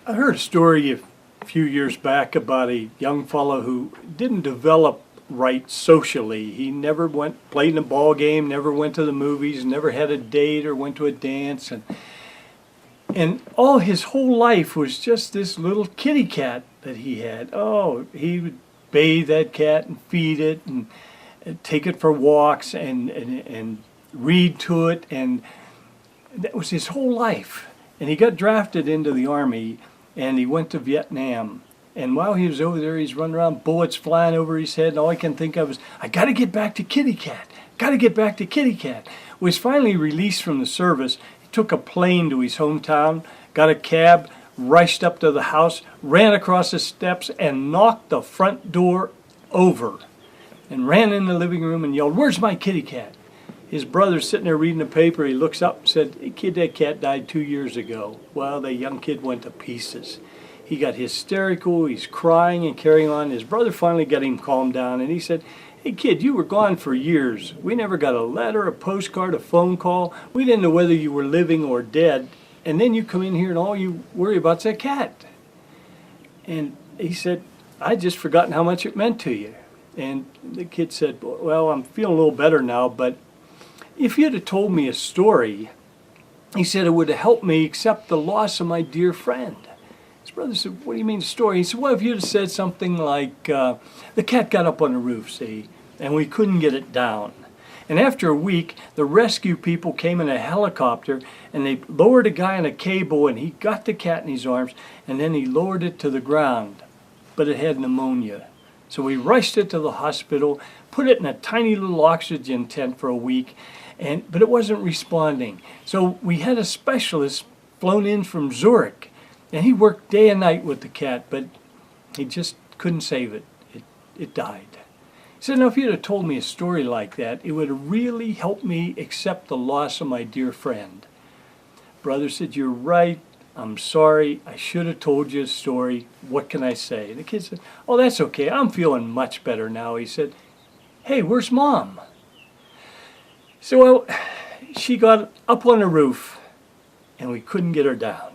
I heard a story a few years back about a young fellow who didn't develop right socially. He never played in a ball game, never went to the movies, never had a date or went to a dance, and all his whole life was just this little kitty cat that he had. Oh, he would bathe that cat and feed it and take it for walks and read to it, and that was his whole life. And he got drafted into the Army, and he went to Vietnam. And while he was over there, he's running around, bullets flying over his head, and all I can think of is, I got to get back to Kitty Cat. Got to get back to Kitty Cat. Was finally released from the service. He took a plane to his hometown, got a cab, rushed up to the house, ran across the steps, and knocked the front door over. And ran in the living room and yelled, "Where's my kitty cat?" His brother's sitting there reading the paper. He looks up and said, "Hey kid, that cat died 2 years ago." Well, the young kid went to pieces. He got hysterical, he's crying and carrying on. His brother finally got him calmed down, and he said, "Hey kid, you were gone for years. We never got a letter, a postcard, a phone call. We didn't know whether you were living or dead. And then you come in here and all you worry about's that cat." And he said, "I'd just forgotten how much it meant to you." And the kid said, "Well, I'm feeling a little better now, but if you'd have told me a story," he said, "it would have helped me accept the loss of my dear friend." His brother said, "What do you mean a story?" He said, "Well, if you'd have said something like, the cat got up on the roof, see, and we couldn't get it down. And after a week, the rescue people came in a helicopter, and they lowered a guy on a cable, and he got the cat in his arms, and then he lowered it to the ground, but it had pneumonia. So we rushed it to the hospital, put it in a tiny little oxygen tent for a week, but it wasn't responding. So we had a specialist flown in from Zurich, and he worked day and night with the cat, but he just couldn't save it. It died." He said, "Now, if you'd have told me a story like that, it would have really helped me accept the loss of my dear friend." Brother said, "You're right. I'm sorry. I should have told you a story. What can I say?" And the kid said, "Oh, that's okay. I'm feeling much better now." He said, "Hey, where's Mom?" So, well, she got up on the roof, and we couldn't get her down.